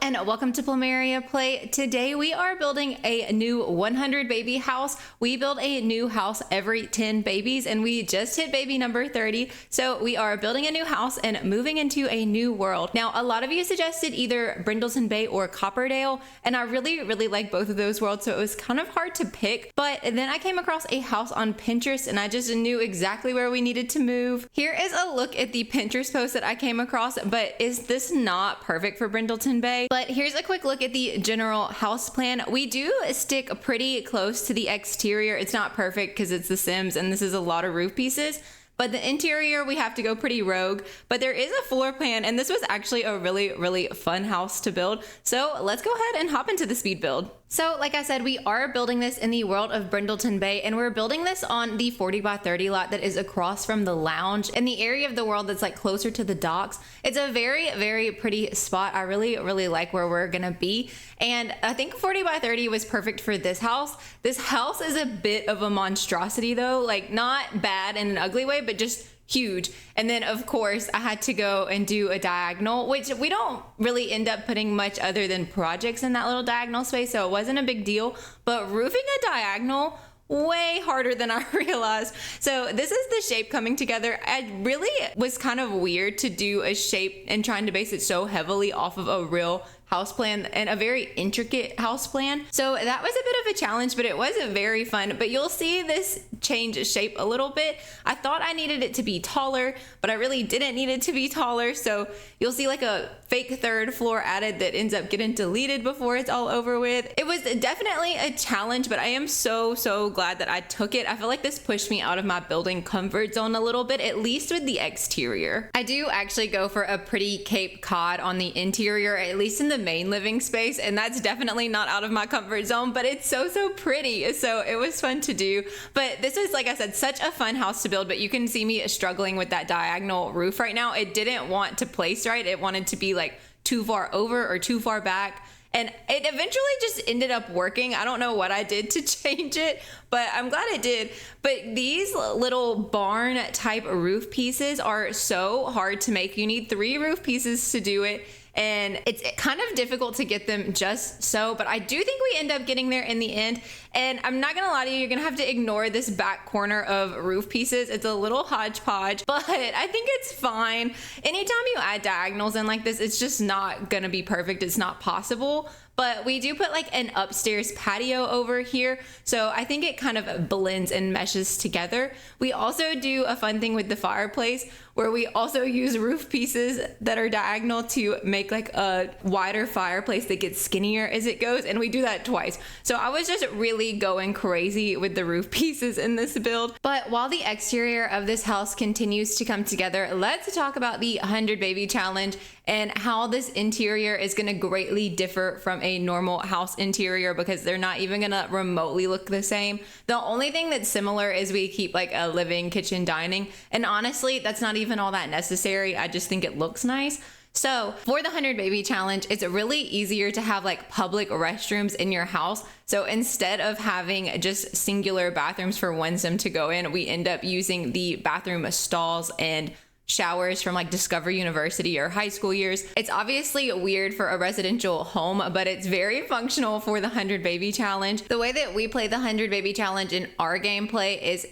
and welcome to PlumeriaPlay. Today we are building a new 100 baby house. We build a new house every 10 babies and we just hit baby number 30. So we are building a new house and moving into a new world. Now, a lot of you suggested either Brindleton Bay or Copperdale, and I really like both of those worlds, so it was kind of hard to pick. But then I came across a house on Pinterest and I just knew exactly where we needed to move. Here is a look at the Pinterest post that I came across, but is this not perfect for Brindleton Bay? But here's a quick look at the general house plan. We do stick pretty close to the exterior. It's not perfect because it's The Sims and this is a lot of roof pieces. But the interior, we have to go pretty rogue. But there is a floor plan, and this was actually a really fun house to build. So let's go ahead and hop into the speed build. So like I said, we are building this in the world of Brindleton Bay, and we're building this on the 40 by 30 lot that is across from the lounge in the area of the world that's like closer to the docks. It's a very pretty spot. I really like where we're gonna be. And I think 40 by 30 was perfect for this house. This house is a bit of a monstrosity though, like not bad in an ugly way, but just huge. And then of course I had to go and do a diagonal, which we don't really end up putting much other than projects in that little diagonal space, so it wasn't a big deal. But roofing a diagonal, way harder than I realized. So this is the shape coming together. It really was kind of weird to do a shape and trying to base it so heavily off of a real house plan and a very intricate house plan. So that was a bit of a challenge, but it was very fun. But you'll see this change shape a little bit. I thought I needed it to be taller, but I really didn't need it to be taller. So you'll see like a fake third floor added that ends up getting deleted before it's all over with. It was definitely a challenge, but I am so glad that I took it. I feel like this pushed me out of my building comfort zone a little bit, at least with the exterior. I do actually go for a pretty Cape Cod on the interior, at least in the main living space, and that's definitely not out of my comfort zone, but it's so pretty, so it was fun to do. But this is, like I said, such a fun house to build, but you can see me struggling with that diagonal roof right now. It didn't want to place right. It wanted to be like too far over or too far back, and it eventually just ended up working. I don't know what I did to change it, but I'm glad it did. But these little barn type roof pieces are so hard to make. You need 3 roof pieces to do it, and it's kind of difficult to get them just so, but I do think we end up getting there in the end. And I'm not gonna lie to you, you're gonna have to ignore this back corner of roof pieces. It's a little hodgepodge, but I think it's fine. Anytime you add diagonals in like this, it's just not gonna be perfect. It's not possible. But we do put like an upstairs patio over here, so I think it kind of blends and meshes together. We also do a fun thing with the fireplace where we also use roof pieces that are diagonal to make like a wider fireplace that gets skinnier as it goes, and we do that twice. So I was just really going crazy with the roof pieces in this build. But while the exterior of this house continues to come together, let's talk about the 100 baby challenge and how this interior is going to greatly differ from a normal house interior, because they're not even going to remotely look the same. The only thing that's similar is we keep like a living, kitchen, dining, and honestly that's not even all that necessary. I just think it looks nice. So for the 100 baby challenge, it's really easier to have like public restrooms in your house. So instead of having just singular bathrooms for one sim to go in, we end up using the bathroom stalls and showers from like Discover University or high school years. It's obviously weird for a residential home, but it's very functional for the 100 baby challenge. The way that we play the 100 baby challenge in our gameplay is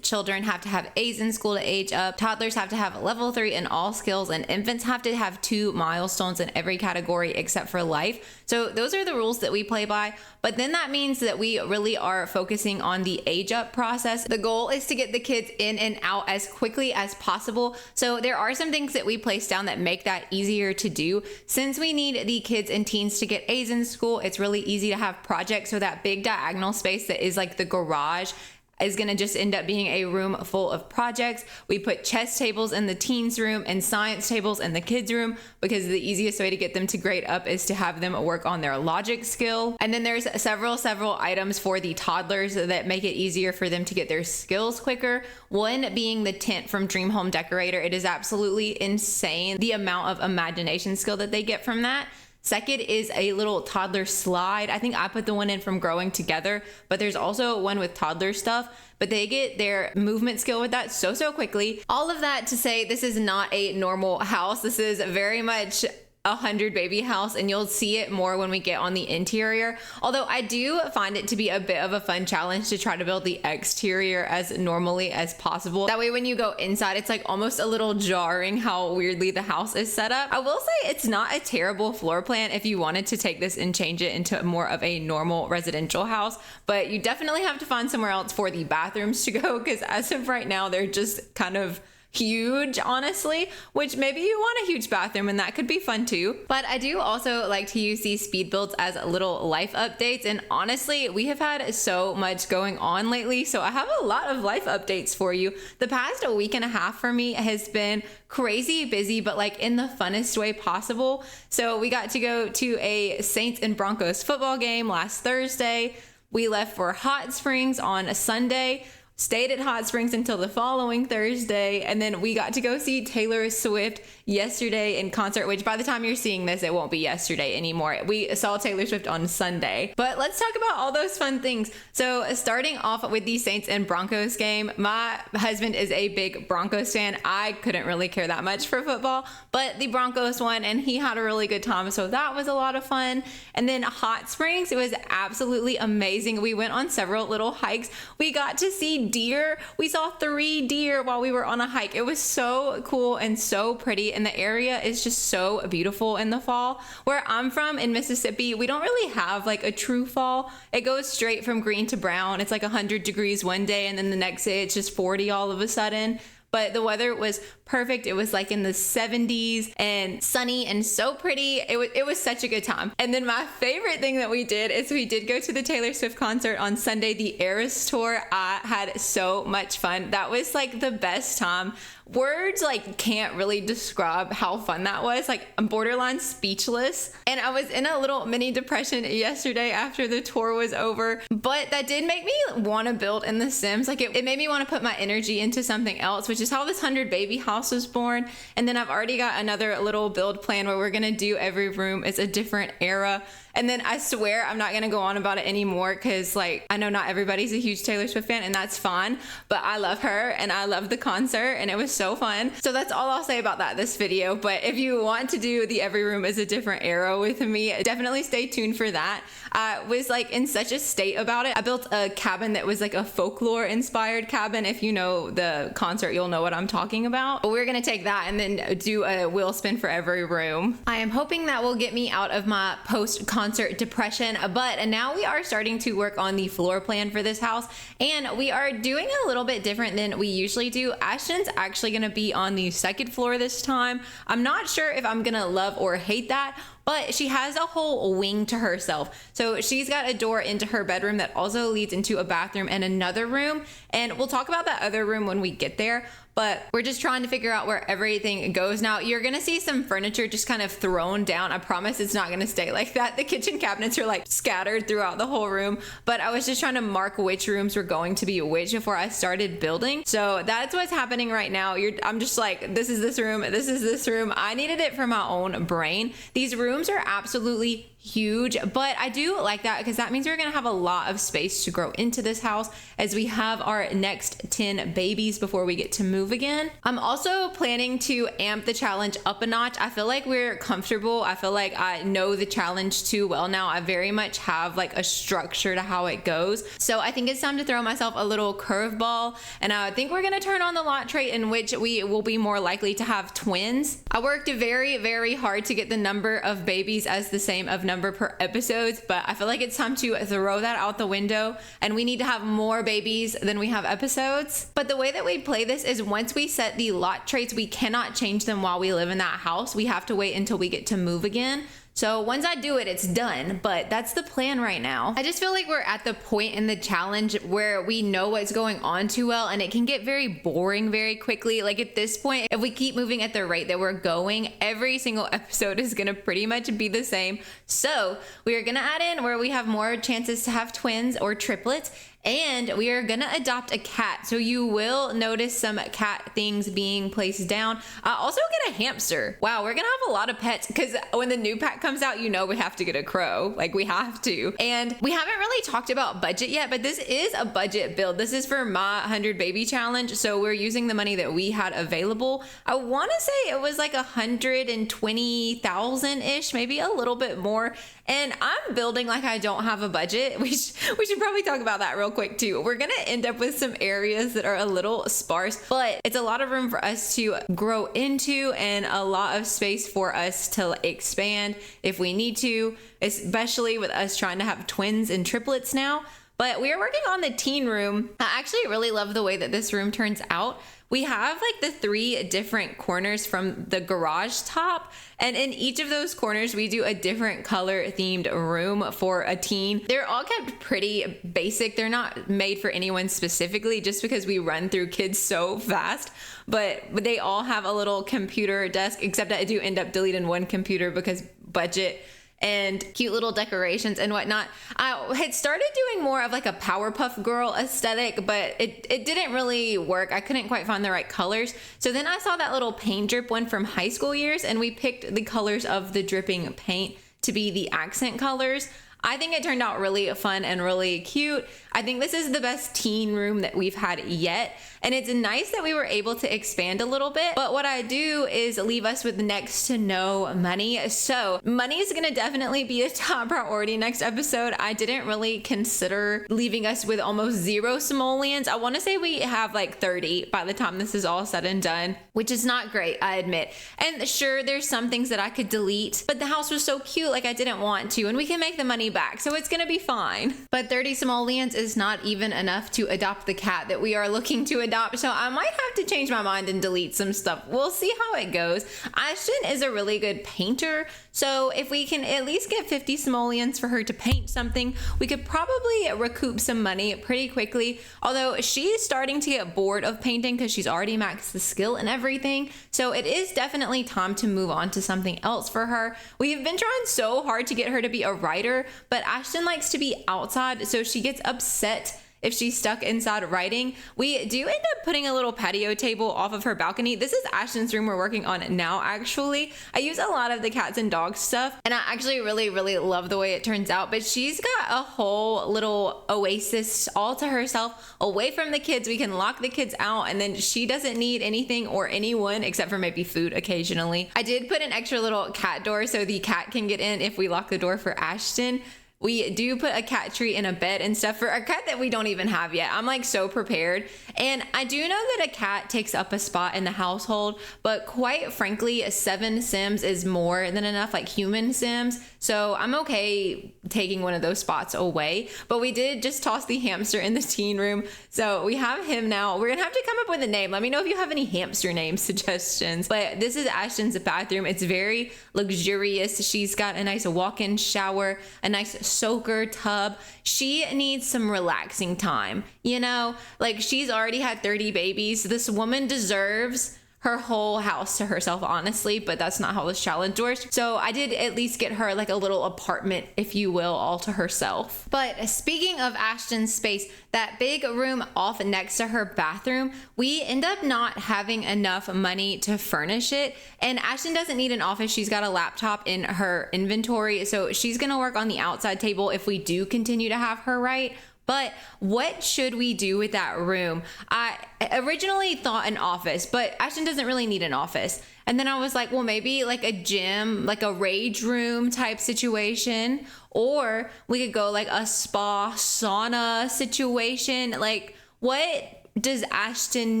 children have to have A's in school to age up, toddlers have to have level 3 in all skills, and infants have to have 2 milestones in every category except for life. So those are the rules that we play by. But then that means that we really are focusing on the age up process. The goal is to get the kids in and out as quickly as possible. So there are some things that we place down that make that easier to do. Since we need the kids and teens to get A's in school, it's really easy to have projects. So that big diagonal space that is like the garage is going to just end up being a room full of projects. We put chess tables in the teens room and science tables in the kids room, because the easiest way to get them to grade up is to have them work on their logic skill. And then there's several items for the toddlers that make it easier for them to get their skills quicker. One being the tent from Dream Home Decorator. It is absolutely insane the amount of imagination skill that they get from that. Second is a little toddler slide. I think I put the one in from Growing Together, but there's also one with toddler stuff, but they get their movement skill with that so quickly. All of that to say, this is not a normal house. This is very much 100 baby house, and you'll see it more when we get on the interior. Although I do find it to be a bit of a fun challenge to try to build the exterior as normally as possible. That way when you go inside, it's like almost a little jarring how weirdly the house is set up. I will say it's not a terrible floor plan if you wanted to take this and change it into more of a normal residential house, but you definitely have to find somewhere else for the bathrooms to go, because as of right now, they're just kind of huge, honestly, which maybe you want a huge bathroom and that could be fun too. But I do also like to use these speed builds as little life updates, and honestly, we have had so much going on lately, so I have a lot of life updates for you. The past week and a half for me has been crazy busy, but like in the funnest way possible. So we got to go to a Saints and Broncos football game last Thursday. We left for Hot Springs on a Sunday, stayed at Hot Springs until the following Thursday, and then we got to go see Taylor Swift yesterday in concert, which by the time you're seeing this, it won't be yesterday anymore. We saw Taylor Swift on Sunday. But let's talk about all those fun things. So starting off with the Saints and Broncos game, my husband is a big Broncos fan. I couldn't really care that much for football, but the Broncos won and he had a really good time, so that was a lot of fun. And then Hot Springs, it was absolutely amazing. We went on several little hikes. We got to see deer. We saw 3 deer while we were on a hike. It was so cool and so pretty, and the area is just so beautiful in the fall. Where I'm from in Mississippi, we don't really have like a true fall. It goes straight from green to brown. It's like 100 degrees one day, and then the next day it's just 40 all of a sudden. But the weather was perfect. It was like in the 70s and sunny and so pretty. It was such a good time. And then my favorite thing that we did is we did go to the Taylor Swift concert on Sunday, the Eras Tour. I had so much fun. That was like the best time. Words like can't really describe how fun that was. Like I'm borderline speechless. And I was in a little mini depression yesterday after the tour was over, but that did make me want to build in The Sims. Like it made me want to put my energy into something else, which is how this 100 baby house was born. And then I've already got another little build plan where we're gonna do every room is a different era. And then I swear I'm not gonna go on about it anymore, because like I know not everybody's a huge Taylor Swift fan, and that's fine, but I love her and I love the concert and it was so fun. So that's all I'll say about that this video. But if you want to do the every room is a different era with me, definitely stay tuned for that. I was like in such a state about it. I built a cabin that was like a folklore inspired cabin. If you know the concert, you'll know what I'm talking about. But we're gonna take that and then do a wheel spin for every room. I am hoping that will get me out of my post-concert depression, but now we are starting to work on the floor plan for this house, and we are doing a little bit different than we usually do. Ashton's actually gonna be on the second floor this time. I'm not sure if I'm gonna love or hate that, but she has a whole wing to herself. So she's got a door into her bedroom that also leads into a bathroom and another room. And we'll talk about that other room when we get there. But we're just trying to figure out where everything goes. Now, you're gonna see some furniture just kind of thrown down. I promise it's not gonna stay like that. The kitchen cabinets are like scattered throughout the whole room. But I was just trying to mark which rooms were going to be which before I started building. So that's what's happening right now. I'm just like, this is this room, this is this room. I needed it for my own brain. These rooms are absolutely huge, but I do like that because that means we're gonna have a lot of space to grow into this house as we have our next 10 babies before we get to move again. I'm also planning to amp the challenge up a notch. I feel like we're comfortable. I feel like I know the challenge too well now. I very much have like a structure to how it goes. So I think it's time to throw myself a little curveball, and I think we're gonna turn on the lot trait in which we will be more likely to have twins. I worked very, very hard to get the number of babies as the same of number per episodes, but I feel like it's time to throw that out the window, and we need to have more babies than we have episodes. But the way that we play this is once we set the lot traits, we cannot change them while we live in that house. We have to wait until we get to move again. So once I do it, it's done, but that's the plan right now. I just feel like we're at the point in the challenge where we know what's going on too well, and it can get very boring very quickly. Like at this point, if we keep moving at the rate that we're going, every single episode is gonna pretty much be the same. So we are gonna add in where we have more chances to have twins or triplets. And we are gonna adopt a cat. So you will notice some cat things being placed down. Also get a hamster. Wow, we're gonna have a lot of pets because when the new pack comes out, you know we have to get a crow. Like we have to. And we haven't really talked about budget yet, but this is a budget build. This is for my 100 baby challenge. So we're using the money that we had available. I wanna say it was like 120,000-ish, maybe a little bit more. And I'm building like I don't have a budget. We should probably talk about that real quick too. We're gonna end up with some areas that are a little sparse, but it's a lot of room for us to grow into and a lot of space for us to expand if we need to, especially with us trying to have twins and triplets now. But we are working on the teen room. I actually really love the way that this room turns out. We have like the 3 different corners from the garage top, and in each of those corners we do a different color themed room for a teen. They're all kept pretty basic. They're not made for anyone specifically just because we run through kids so fast, but they all have a little computer desk, except I do end up deleting one computer because budget and cute little decorations and whatnot. I had started doing more of like a Powerpuff Girl aesthetic, but it didn't really work. I couldn't quite find the right colors. So then I saw that little paint drip one from high school years, and we picked the colors of the dripping paint to be the accent colors. I think it turned out really fun and really cute. I think this is the best teen room that we've had yet. And it's nice that we were able to expand a little bit. But what I do is leave us with next to no money. So money is gonna definitely be a top priority next episode. I didn't really consider leaving us with almost 0 simoleons. I wanna say we have like 30 by the time this is all said and done, which is not great, I admit. And sure, there's some things that I could delete, but the house was so cute, like I didn't want to, and we can make the money back, so it's gonna be fine. But 30 simoleons is not even enough to adopt the cat that we are looking to adopt, so I might have to change my mind and delete some stuff. We'll see how it goes. Ashton is a really good painter, so if we can at least get 50 simoleons for her to paint something, we could probably recoup some money pretty quickly, although she's starting to get bored of painting because she's already maxed the skill and everything, so it is definitely time to move on to something else for her. We've been trying so hard to get her to be a writer, but Ashton likes to be outside, so she gets upset if she's stuck inside writing. We do end up putting a little patio table off of her balcony. This is Ashton's room we're working on now, actually. I use a lot of the cats and dogs stuff, and I actually really love the way it turns out, but she's got a whole little oasis all to herself, away from the kids. We can lock the kids out, and then she doesn't need anything or anyone except for maybe food occasionally. I did put an extra little cat door so the cat can get in if we lock the door for Ashton. We do put a cat tree in a bed and stuff for a cat that we don't even have yet. I'm like so prepared. And I do know that a cat takes up a spot in the household, but quite frankly, 7 Sims is more than enough, like human Sims. So I'm okay taking one of those spots away. But we did just toss the hamster in the teen room. So we have him now. We're gonna have to come up with a name. Let me know if you have any hamster name suggestions. But this is Ashton's bathroom. It's very luxurious. She's got a nice walk-in shower, a nice soaker tub. She needs some relaxing time, you know, like she's already had 30 babies. This woman deserves her whole house to herself, honestly, but that's not how this challenge works. So I did at least get her like a little apartment, if you will, all to herself. But speaking of Ashton's space, that big room off next to her bathroom, we end up not having enough money to furnish it. And Ashton doesn't need an office. She's got a laptop in her inventory, so she's gonna work on the outside table if we do continue to have her, right? But what should we do with that room? I originally thought an office, but Ashton doesn't really need an office. And then I was like, well, maybe like a gym, like a rage room type situation, or we could go like a spa sauna situation. Like, what does Ashton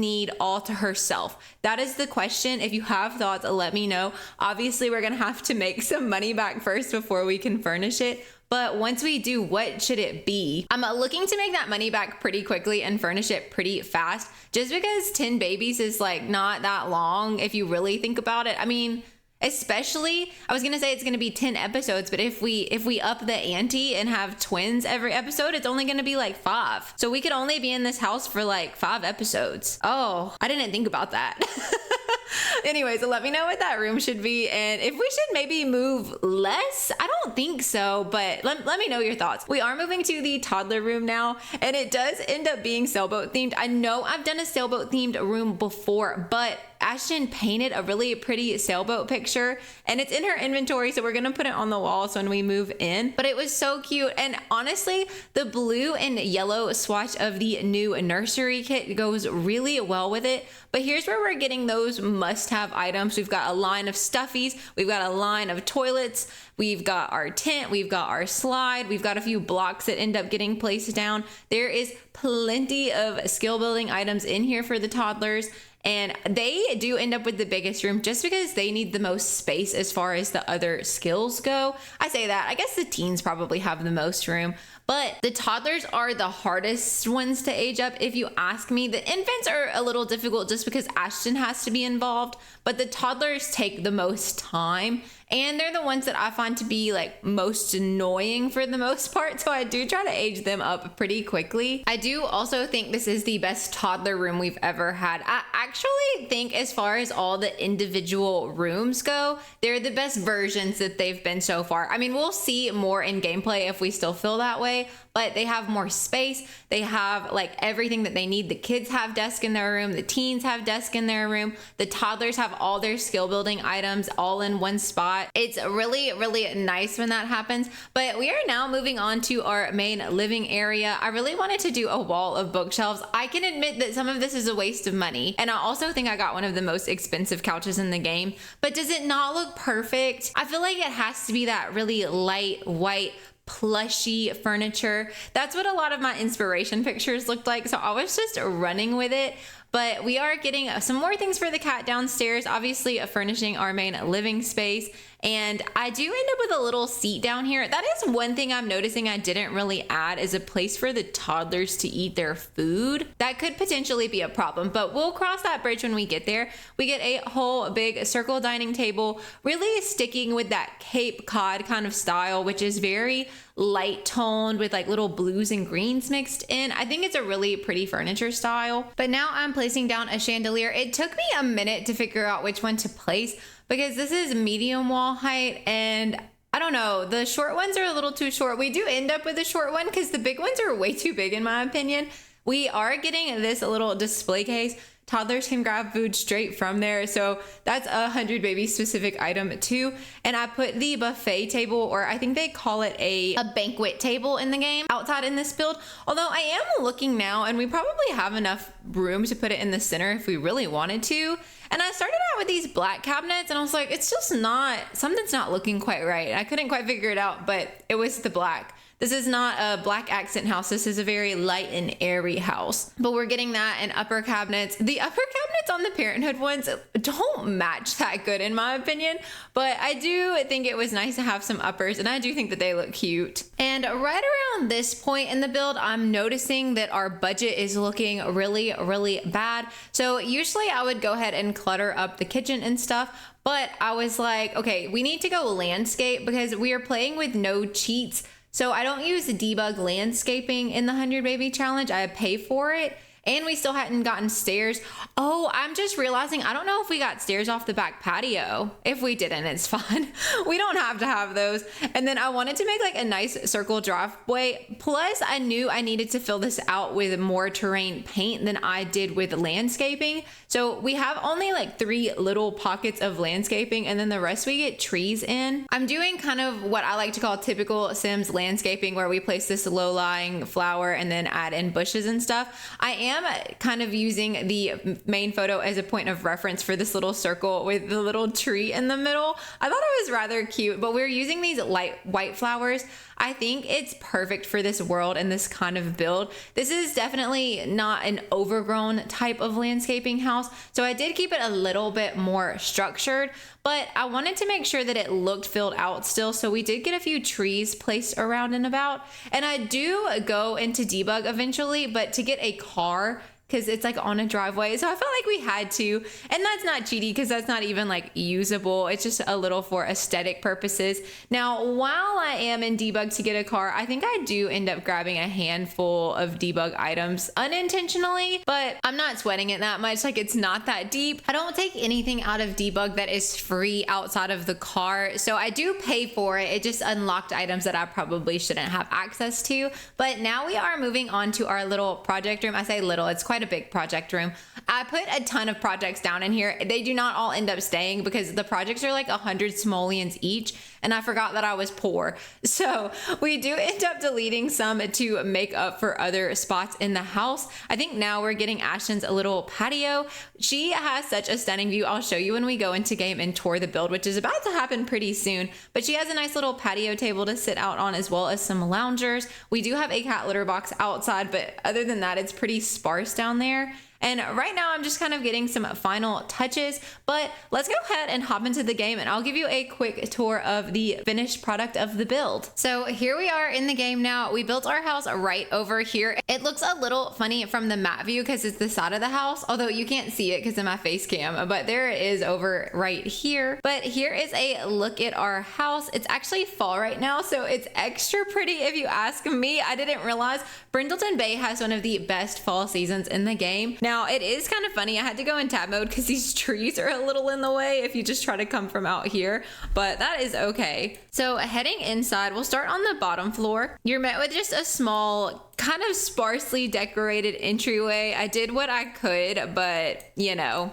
need all to herself? That is the question. If you have thoughts, let me know. Obviously, we're gonna have to make some money back first before we can furnish it. But once we do, what should it be? I'm looking to make that money back pretty quickly and furnish it pretty fast, just because 10 babies is like not that long if you really think about it. I mean, especially, I was gonna say it's gonna be 10 episodes, but if we up the ante and have twins every episode, it's only gonna be like 5. So we could only be in this house for like 5 episodes. Oh, I didn't think about that. Anyways, let me know what that room should be and if we should maybe move less. I don't think so, but let me know your thoughts. We are moving to the toddler room now, and it does end up being sailboat themed. I know I've done a sailboat themed room before, but Ashton painted a really pretty sailboat picture, and it's in her inventory, so we're gonna put it on the walls when we move in. But it was so cute, and honestly, the blue and yellow swatch of the new nursery kit goes really well with it. But here's where we're getting those must-have items. We've got a line of stuffies, we've got a line of toilets, we've got our tent, we've got our slide, we've got a few blocks that end up getting placed down. There is plenty of skill building items in here for the toddlers. And they do end up with the biggest room just because they need the most space as far as the other skills go. I say that, I guess the teens probably have the most room, but the toddlers are the hardest ones to age up if you ask me. The infants are a little difficult just because Ashton has to be involved, but the toddlers take the most time, and they're the ones that I find to be like most annoying for the most part, so I do try to age them up pretty quickly. I do also think this is the best toddler room we've ever had. I actually think as far as all the individual rooms go, they're the best versions that they've been so far. I mean, we'll see more in gameplay if we still feel that way, but they have more space. They have like everything that they need. The kids have desk in their room, the teens have desk in their room, the toddlers have all their skill building items all in one spot. It's really, really nice when that happens. But we are now moving on to our main living area. I really wanted to do a wall of bookshelves. I can admit that some of this is a waste of money, and I also think I got one of the most expensive couches in the game, but does it not look perfect? I feel like it has to be that really light white plushy furniture. That's what a lot of my inspiration pictures looked like, so I was just running with it. But we are getting some more things for the cat downstairs, obviously furnishing our main living space. And I do end up with a little seat down here. That is one thing I'm noticing I didn't really add, is a place for the toddlers to eat their food. That could potentially be a problem, but we'll cross that bridge when we get there. We get a whole big circle dining table, really sticking with that Cape Cod kind of style, which is very light toned with like little blues and greens mixed in. I think it's a really pretty furniture style. But now I'm placing down a chandelier. It took me a minute to figure out which one to place because this is medium wall height, and I don't know, the short ones are a little too short. We do end up with a short one because the big ones are way too big in my opinion. We are getting this little display case. Toddlers can grab food straight from there, so that's a 100 baby specific item too. And I put the buffet table, or I think they call it a banquet table in the game, outside in this build. Although I am looking now, and we probably have enough room to put it in the center if we really wanted to. And I started out with these black cabinets, and I was like, it's just not, something's not looking quite right. I couldn't quite figure it out, but it was the black. This is not a black accent house. This is a very light and airy house. But we're getting that and upper cabinets. The upper cabinets on the Parenthood ones don't match that good in my opinion, but I do think it was nice to have some uppers, and I do think that they look cute. And right around this point in the build, I'm noticing that our budget is looking really, really bad. So usually I would go ahead and clutter up the kitchen and stuff, but I was like, okay, we need to go landscape because we are playing with no cheats. So I don't use debug landscaping in the 100 baby challenge. I pay for it. And we still hadn't gotten stairs. Oh, I'm just realizing, I don't know if we got stairs off the back patio. If we didn't, it's fine. We don't have to have those. And then I wanted to make like a nice circle driveway. Plus, I knew I needed to fill this out with more terrain paint than I did with landscaping. So we have only like 3 little pockets of landscaping, and then the rest we get trees in. I'm doing kind of what I like to call typical Sims landscaping, where we place this low-lying flower and then add in bushes and stuff. I am kind of using the main photo as a point of reference for this little circle with the little tree in the middle. I thought it was rather cute, but we're using these light white flowers. I think it's perfect for this world and this kind of build. This is definitely not an overgrown type of landscaping house, so I did keep it a little bit more structured, but I wanted to make sure that it looked filled out still, so we did get a few trees placed around and about. And I do go into debug eventually, but to get a car because it's like on a driveway. So I felt like we had to, and that's not cheaty because that's not even like usable. It's just a little for aesthetic purposes. Now, while I am in debug to get a car, I think I do end up grabbing a handful of debug items unintentionally, but I'm not sweating it that much. Like, it's not that deep. I don't take anything out of debug that is free outside of the car. So I do pay for it. It just unlocked items that I probably shouldn't have access to. But now we are moving on to our little project room. I say little, it's quite a big project room. I put a ton of projects down in here. They do not all end up staying because the projects are like 100 simoleons each, and I forgot that I was poor. So we do end up deleting some to make up for other spots in the house. I think now we're getting Ashton's a little patio. She has such a stunning view. I'll show you when we go into game and tour the build, which is about to happen pretty soon. But she has a nice little patio table to sit out on, as well as some loungers. We do have a cat litter box outside, but other than that, it's pretty sparse down there. And right now I'm just kind of getting some final touches, but let's go ahead and hop into the game and I'll give you a quick tour of the finished product of the build. So here we are in the game now. We built our house right over here. It looks a little funny from the map view because it's the side of the house, although you can't see it because of my face cam, but there it is over right here. But here is a look at our house. It's actually fall right now, so it's extra pretty if you ask me. I didn't realize Brindleton Bay has one of the best fall seasons in the game. Now, it is kind of funny. I had to go in tab mode because these trees are a little in the way if you just try to come from out here, but that is okay. So heading inside, we'll start on the bottom floor. You're met with just a small, kind of sparsely decorated entryway. I did what I could, but you know,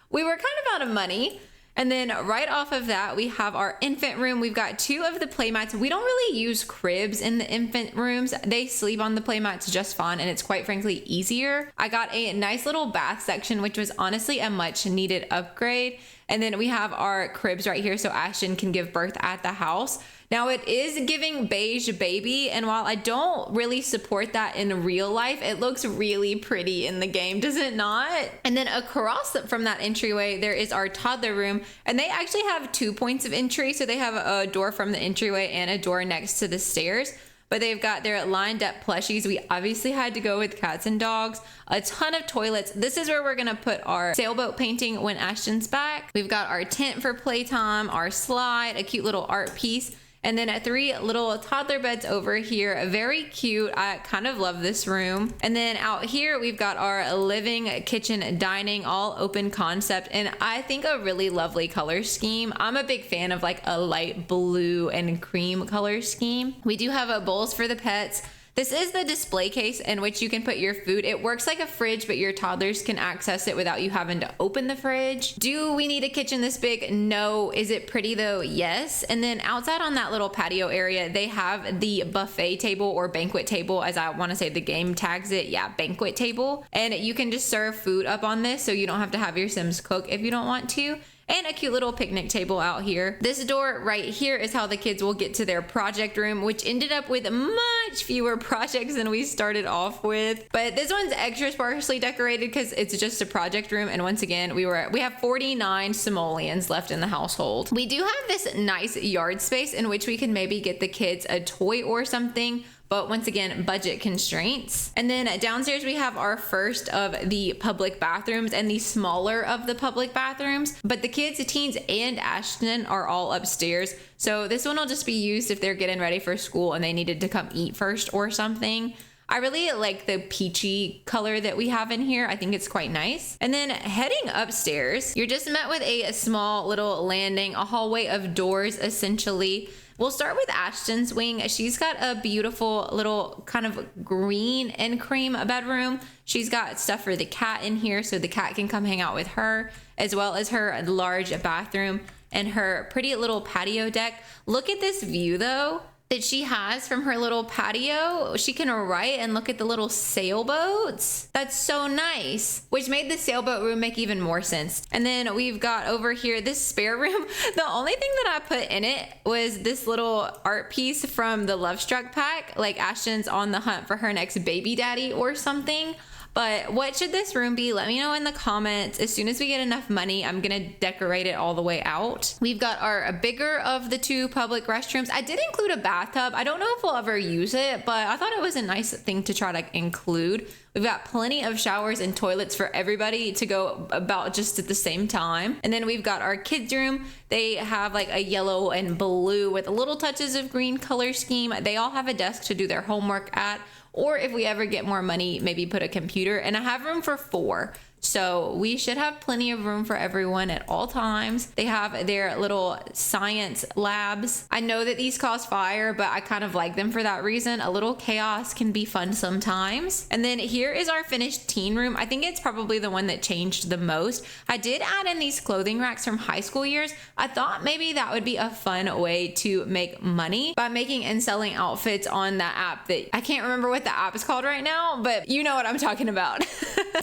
we were kind of out of money. And then right off of that, we have our infant room. We've got 2 of the playmats. We don't really use cribs in the infant rooms. They sleep on the playmats just fine, and it's quite frankly easier. I got a nice little bath section, which was honestly a much needed upgrade. And then we have our cribs right here so Ashton can give birth at the house. Now it is giving beige baby, and while I don't really support that in real life, it looks really pretty in the game, does it not? And then across from that entryway, there is our toddler room, and they actually have 2 points of entry. So they have a door from the entryway and a door next to the stairs. But they've got their lined up plushies. We obviously had to go with cats and dogs. A ton of toilets. This is where we're gonna put our sailboat painting when Ashton's back. We've got our tent for playtime, our slide, a cute little art piece. And then 3 little toddler beds over here. Very cute. I kind of love this room. And then out here, we've got our living, kitchen, dining, all open concept. And I think a really lovely color scheme. I'm a big fan of like a light blue and cream color scheme. We do have bowls for the pets. This is the display case in which you can put your food. It works like a fridge, but your toddlers can access it without you having to open the fridge. Do we need a kitchen this big? No. Is it pretty though? Yes. And then outside on that little patio area, they have the buffet table or banquet table, as I want to say the game tags it. Yeah, banquet table. And you can just serve food up on this, so you don't have to have your Sims cook if you don't want to. And a cute little picnic table out here. This door right here is how the kids will get to their project room, which ended up with much fewer projects than we started off with. But this one's extra sparsely decorated because it's just a project room. And once again, we have 49 simoleons left in the household. We do have this nice yard space in which we can maybe get the kids a toy or something. But once again, budget constraints. And then downstairs, we have our first of the public bathrooms and the smaller of the public bathrooms. But the kids, teens, and Ashton are all upstairs. So this one will just be used if they're getting ready for school and they needed to come eat first or something. I really like the peachy color that we have in here. I think it's quite nice. And then heading upstairs, you're just met with a small little landing, a hallway of doors essentially. We'll start with Ashton's wing. She's got a beautiful little kind of green and cream bedroom. She's got stuff for the cat in here so the cat can come hang out with her, as well as her large bathroom and her pretty little patio deck. Look at this view though that she has from her little patio. She can write and look at the little sailboats. That's so nice, which made the sailboat room make even more sense. And then we've got over here this spare room. The only thing that I put in it was this little art piece from the Love Struck pack, like Ashton's on the hunt for her next baby daddy or something. But what should this room be? Let me know in the comments. As soon as we get enough money, I'm gonna decorate it all the way out. We've got our bigger of the 2 public restrooms. I did include a bathtub. I don't know if we'll ever use it, but I thought it was a nice thing to try to include. We've got plenty of showers and toilets for everybody to go about just at the same time. And then we've got our kids' room. They have like a yellow and blue with little touches of green color scheme. They all have a desk to do their homework at, or if we ever get more money, maybe put a computer. And I have room for 4. So we should have plenty of room for everyone at all times. They have their little science labs. I know that these cause fire, but I kind of like them for that reason. A little chaos can be fun sometimes. And then here is our finished teen room. I think it's probably the one that changed the most. I did add in these clothing racks from high school years. I thought maybe that would be a fun way to make money by making and selling outfits on that app that I can't remember what the app is called right now, but you know what I'm talking about.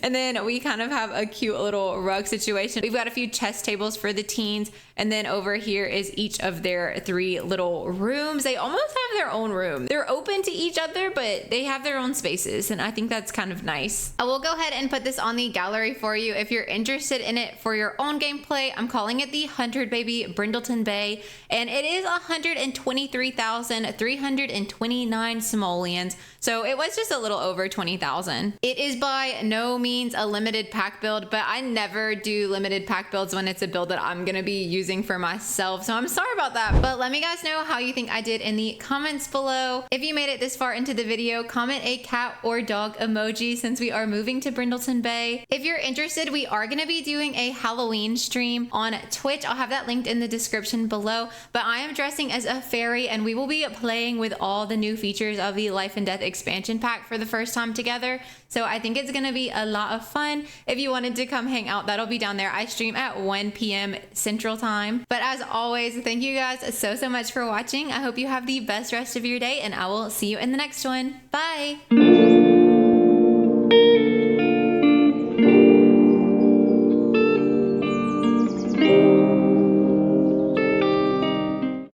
And then we kind of have a cute little rug situation. We've got a few chess tables for the teens, and then over here is each of their 3 little rooms. They almost have their own room. They're open to each other, but they have their own spaces, and I think that's kind of nice. I will go ahead and put this on the gallery for you if you're interested in it for your own gameplay. I'm calling it the 100 Baby Brindleton Bay, and it is 123,329 simoleons, so it was just a little over 20,000. It is by no means a limited pack build, but I never do limited pack builds when it's a build that I'm gonna be using for myself, so I'm sorry about that. But let me guys know how you think I did in the comments below. If you made it this far into the video, comment a cat or dog emoji since we are moving to Brindleton Bay. If you're interested, we are gonna be doing a Halloween stream on Twitch. I'll have that linked in the description below, but I am dressing as a fairy and we will be playing with all the new features of the Life and Death expansion pack for the first time together. So I think it's gonna be a lot of fun. If you wanted to come hang out, that'll be down there. I stream at 1 p.m. Central Time. But as always, thank you guys so much for watching. I hope you have the best rest of your day, and I will see you in the next one. Bye!